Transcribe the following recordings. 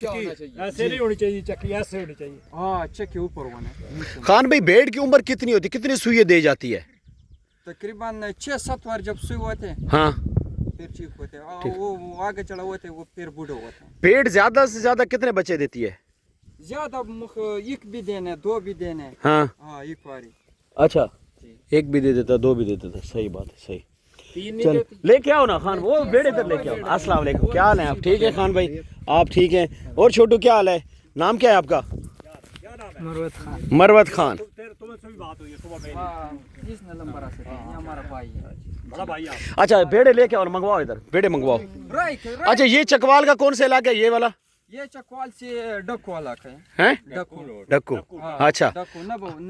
क्या होना चाहिए? ऐसे नहीं होनी चाहिए, चक्की ऐसे होनी चाहिए। हाँ, चक्की ऊपर होना। खान भाई भेड़ की उम्र कितनी होती, कितनी सुई दे जाती है? तकरीबन 6-7 बार जब सुई होते हैं हाँ, फिर ठीक होते हैं। वो आगे चढ़ा होते हैं, वो फिर बूढ़े होते हैं। भेड़ ज्यादा से ज्यादा कितने बच्चे देती है? ज्यादा एक भी देने, दो भी देने। हाँ हाँ, एक बारी। अच्छा, एक भी दे देता, दो भी दे देता, सही बात है, सही। तीन नहीं चल देती। लेके आओ ना खान, वो भेड़ इधर लेके आओ। अस्सलाम वालेकुम, क्या हाल है आप? ठीक है खान भाई, आप ठीक हैं? और छोटू क्या हाल है? नाम क्या है आपका? क्या नाम है? मरवत खान। मरवत खान। तुम्हें से भी बात हुई है सुबह में। हाँ, जिस नंबर से ये हमारा भाई है। बड़ा भाई आप। अच्छा, भेड़े लेके आओ और मंगवाओ, इधर भेड़े मंगवाओ। राइट। अच्छा, ये चकवाल का कौन सा इलाका है, ये वाला? ये चकवाल से डक्कू वाला है। हैं? डक्कू। डक्कू। हाँ, अच्छा, डक्कू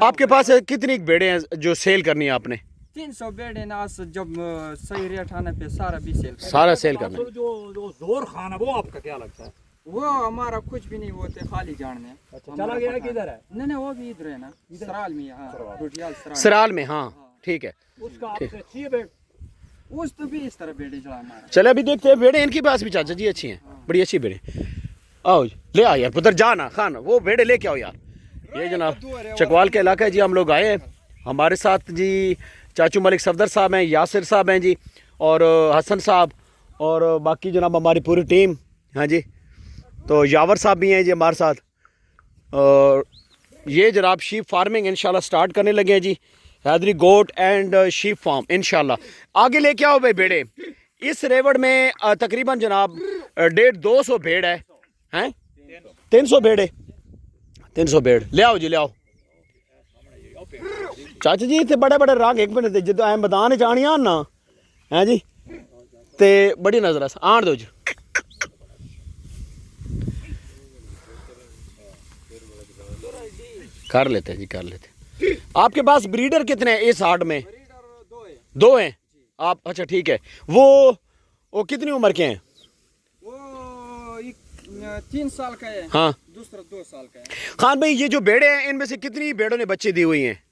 आपके पास कितनी भेड़े हैं जो सेल करनी है आपने? 300 बेड है ना। जब सही रेट आने पे सारा भी सेल कर। सारा सेल करना है। जो जोर खान है वो आपका क्या लगता है? वो हमारा कुछ भी नहीं होते, खाली जानने। अच्छा, चला गया है किधर है? नहीं, वो भी इधर है ना, सराल में। हाँ, रोटियाल सराल। सराल में, हाँ ठीक है। उसका आपसे अच्छी है भेड़। उस तो भी इस तरह बेड़े चला हमारा। चले अभी देखते हैं भेड़े इनके पास भी। चाचा जी अच्छी हैं, बड़ी अच्छी भेड़े। आओ जी, ले आओ यार पुत्र, जाना खान वो भेड़े लेके आओ यार। ये जनाब चकवाल के इलाका है जी, हम लोग आए हैं। हमारे साथ जी चाचू मलिक सफदर साहब हैं, यासिर साहब हैं जी, और हसन साहब, और बाकी जनाब हमारी पूरी टीम। हाँ जी, तो यावर साहब भी हैं जी हमारे साथ। और ये जनाब शीप फार्मिंग इंशाल्लाह स्टार्ट करने लगे हैं जी, Haidari goat and sheep farm इंशाल्लाह। आगे लेके आओ भाई भेड़े। इस रेवड़ में तकरीबन जनाब 150-200 भेड़ है, हैं 300 भेड़ है, 300 भेड़ ले आओ जी, ले आओ चाचा जी। इतने बड़े बड़े रंग एक मिनट जो मैदान आनी आन ना है जी, ते बड़ी नजर आन दो जी। कर लेते हैं जी, कर लेते। आपके पास ब्रीडर कितने हैं इस हाट में? दो हैं आप? अच्छा ठीक है। वो कितनी उम्र के हैं? वो 3 साल का है। हाँ, दूसरा 2 साल का है। खान भाई ये जो भेड़े हैं इनमें से कितनी भेड़ों ने बच्चे दी हुई हैं?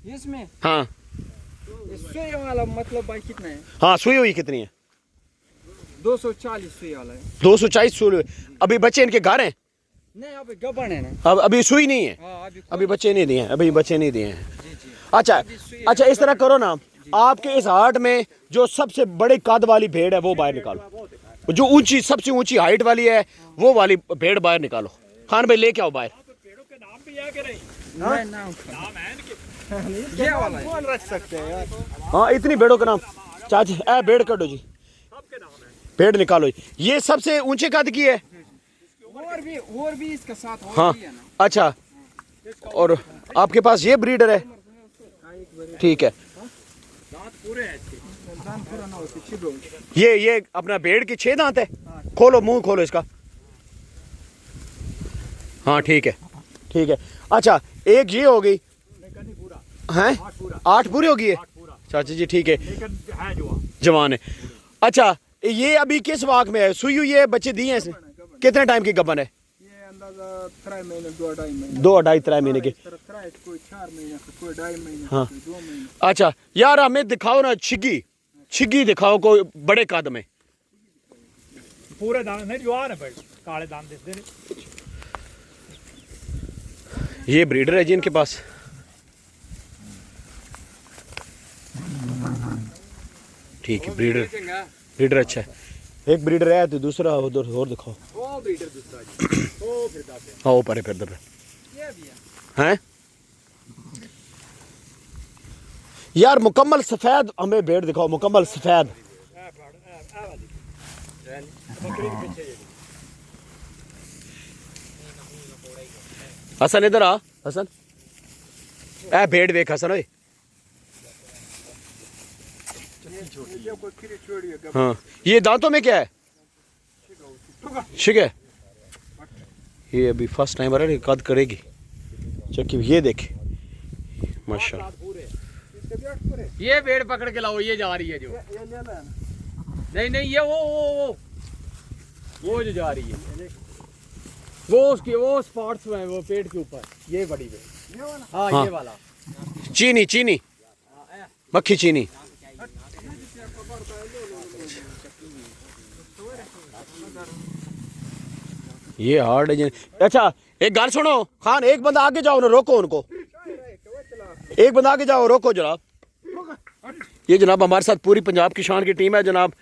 इसमें हाँ सुई वाला मतलब भाई कितना है? हाँ, सुई हुई कितनी है? 240 सुई वाला है। 240 सुई। अभी बच्चे इनके घर हैं? नहीं, अभी गबन है ना। अब अभी सुई नहीं है? हाँ, अभी बच्चे नहीं दिए हैं, अभी बच्चे नहीं दिए हैं। जी जी। अच्छा अच्छा, इस तरह करो ना, आपके इस हाट में जो सबसे बड़े कद वाली भेड़ है वो बाहर निकालो, जो ऊंची सबसे ऊंची हाइट वाली है वो वाली भेड़ बाहर निकालो। खान भाई लेके आओ बाहर। भेड़ों के नाम भी है कि नहीं? नहीं, नाम है इनके? ये वाला है। कौन रख सकते हैं यार? हाँ, इतनी भेड़ों का नाम चाची ए भेड़ कटो जी, सबके नाम है। भेड़ निकालो। ये सबसे ऊंचे कद की है? और भी इसके साथ और हाँ भी है ना। अच्छा, और आपके पास ये ब्रीडर है? ठीक है। दांत पूरे हैं इसके। दांत पूरा ना हो, छिप हो। ये अपना भेड़ की 6 दांत है? खोलो, मुंह खोलो इसका। हाँ ठीक है, ठीक है। अच्छा, एक ये हो गई हैं, 8 पूरी होगी है चाचा जी, ठीक है, लेकिन है जवान है। अच्छा, ये अभी किस वाक में है? सुई हुई है, बच्चे दिए हैं इसने? कितने टाइम की गबन है? ये अंदाजा 3 महीने 2-2.5 महीने। 2-2.5-3 महीने के। कोई 4 महीने, कोई 2.5 महीने, हाँ। कोई 2 महीने। अच्छा यार, हमें दिखाओ ना छिग्गी दिखाओ कोई बड़े कद में। पूरे दाने नहीं, जवान है भाई, काले दाने दिखते नहीं। ये ब्रीडर है जी इनके पास। ठीक है, ब्रीडर अच्छा है। एक ब्रीडर है तो दूसरा उधर और दिखाओ। वो ब्रीडर दूसरा जी। वो फिर दाते हाँ ऊपर है, फिर ये भी है। हैं यार, मुकम्मल सफेद हमें भेड़ दिखाओ, मुकम्मल सफेद। हसन इधर आ, हसन ए भेड़ देख हसन ओए। हाँ, ये दांतों में क्या है? शिक है। ये अभी फर्स्ट टाइम आ रहा है, कद करेगी चक्की। ये देखे माशाल्लाह। ये भेड़ पकड़ के लाओ, ये जा रही है जो। नहीं, ये वो जो जा रही है, वो उसकी वो स्पॉट्स में, वो पेट के ऊपर ये बड़ी भेड़। हाँ, हाँ। ये वाला चीनी मक्खी चीनी। ये हार्ड है जी। अच्छा एक गाल सुनो खान, एक बंदा आगे जाओ ना, रोको उनको, एक बंदा आगे जाओ, रोको जनाब। ये जनाब हमारे साथ पूरी पंजाब की शान की टीम है जनाब।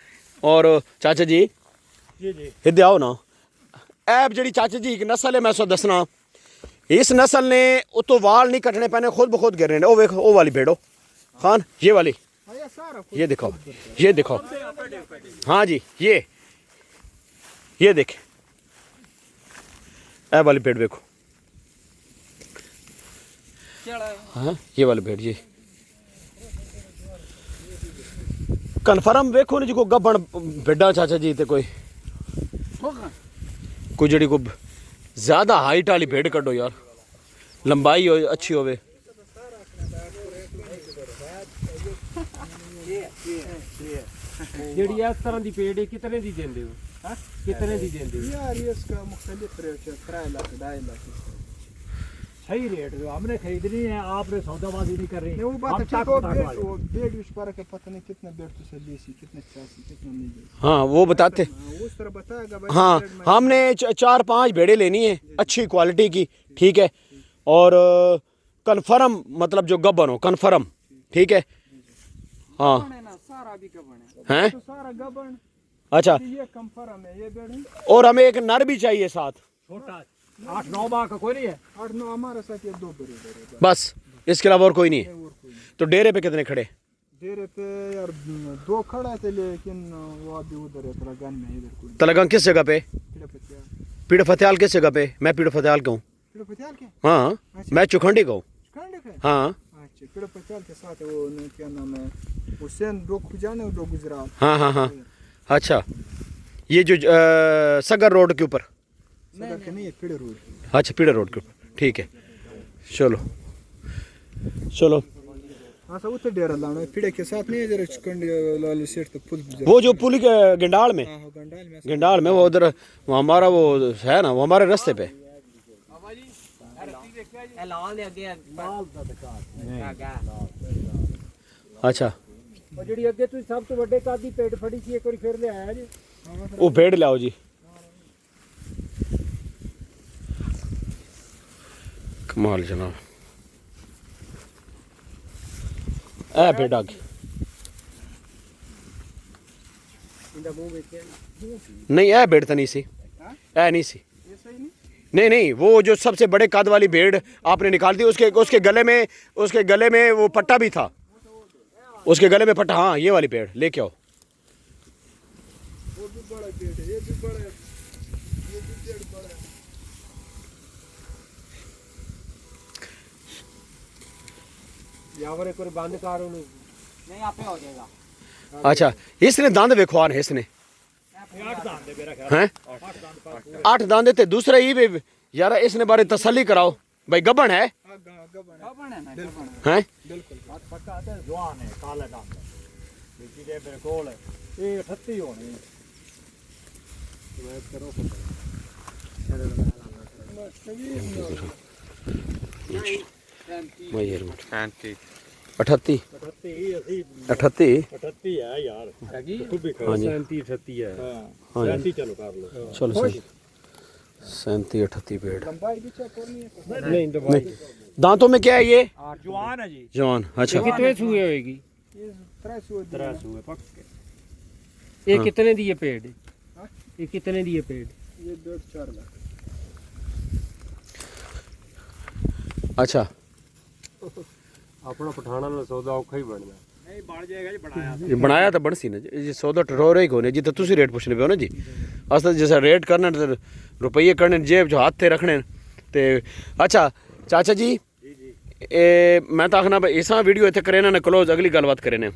और चाचा जी इधर आओ ना। ऐब जड़ी चाचा जी की नस्ल है, मैं सो दसना, इस नस्ल ने उतो वाल नहीं कटने पैने, खुद ब खुद गिर रहे हैं। ओ वेखो ओ वाली भेड़ो खान, ये वाली, ये दिखाओ, ये दिखाओ। हाँ जी ये देख, ऐ वाली भेड़ देखो। हाँ ये वाली भेड़ जी कन्फर्म वेखो नहीं जी को गब्बन भेड़ा चाचा जी ते कोई जड़ी को ज्यादा हाइट वाली भेड़ कड्डो यार, लंबाई हो अच्छी होवे। जेडी इस तरह दी पेड़ है कितने दी देंदे हो? हां कितने दी देंदे हो यार? ये इसका मुख्तलिफ रेट है, 3 लाख 2.5 लाख। सही रेट जो हमने खरीदनी है, आपने सौदाबाजी नहीं कर रही। वो बात हम है, टाक वो पटाक बेड वाले। वो बेड उस पर के पता नहीं कितना बेड तो से लेसी, कितना 86 कितना नहीं दे। हाँ वो बताते। वो उस तरह बताएगा भाई। हाँ हमने 4-5 भेड़े लेनी है अच्छी क्वालिटी की, ठीक है, और कन्फर्म मतलब जो गब्बन हो कन्फर्म, ठीक है। हाँ सारा भी गबन हैं तो सारा गबन। अच्छा, ये कंफर्म है, ये बेड है। और हमें एक नर भी चाहिए साथ, छोटा 8-9 माह का कोई नहीं है। 8-9 हमारे साथ ये 2 बड़े बड़े। बस इसके अलावा और कोई नहीं है। और कोई नहीं। तो डेरे पे कितने खड़े? डेरे पे यार 2 खड़ा थे, लेकिन वो अभी उधर है तलगन में, इधर कोई। तलगंग किस जगह पे? पीड़ फतेहाल किस जगह पे? मैं पीड़ फतेहाल का हूँ। पीड़ पतियाल के? हाँ मैं चुखंडी का हूँ। खंड के? हाँ अच्छा, पीड़ पतियाल के साथ वो क्या नाम है, हुसैन डोक जाने वो गुजरात। हाँ हाँ हाँ। अच्छा ये जो सगर रोड के ऊपर? सदर के नहीं है, पीड़ रोड। अच्छा पीड़ा रोड के ऊपर, ठीक है। चलो चलो। हाँ सर, उधर डेरा लाना है, पीड़े के साथ नहीं है, जरा चिकन लाल सेट तो पुल। वो जो पुल के गंडाल में, हाँ गंडाल में। गंडाल में वो उधर वो हमारा वो है ना, वो हमारे रास्ते पे। अच्छा और जेडी अगे तू सब तो बड़े कादी पेड़ फड़ी सी एक बार फिर ले आया जी। वो भेड़ लाओ जी। कमाल जनाब। ऐ भेड़ आ गई। नहीं ऐ भेड़ तो नहीं सी, ऐ नहीं सी। ये सही नहीं? नहीं नहीं, वो जो सबसे बड़े कद वाली भेड़ आपने निकाल दी, उसके गले में वो पट्टा भी था, उसके गले में पट्टा। हाँ ये वाली भेड़ लेके आओ। वो भी बड़ा पेड़ है, ये भी बड़ा है, ये भी पेड़ बड़ा है। यावर एक बार बंद कर उन्हें, नहीं आपे हो जाएगा। अच्छा इसने दांत वेखवान है इसने? 8 दांत दे मेरा ख्याल। हैं 8 दांत पास। 8 दांत देते। दूसरा ये भी यार इसने बारे तसल्ली कराओ भाई, गबन है? हाँ गबन है ना, बिल्कुल हैं बिल्कुल। बात पक्का है, जवान है, काला दांत है। बेटी दे मेरे कोल है, ये 38 होने। मैं ये रूट 38 38 ही असली 38 38 है यार। हैगी तू भी हाँ जी 37 38 है। हां 37 चलो कर लो। चलो 37 38 पेड़। लंबाई भी चेक करनी है। नहीं दवाई दांतों में क्या है ये? जवान है जी। जवान। अच्छा कितने सूए होएगी? ये 300 3 हुए पक्के। ये हाँ। कितने दी है पेड़? हाँ? ये कितने दी है पेड़? ये 4 लाख। अच्छा अपना पठाना ना सौदा औखा ही बनना। नहीं बढ़ जाएगा जी, बढ़ाया। ये बनाया तो बनसी ना जी, सौदा टठोर ही कोने जी। तो तुसी रेट पूछने पे हो ना जी, अस जैसा रेट करना तो रुपये करने जेब जो हाथ थे रखने ते। अच्छा चाचा जी मैं तो आखना इस वीडियो इतने करे ना क्लोज, अगली गलबात करे ने।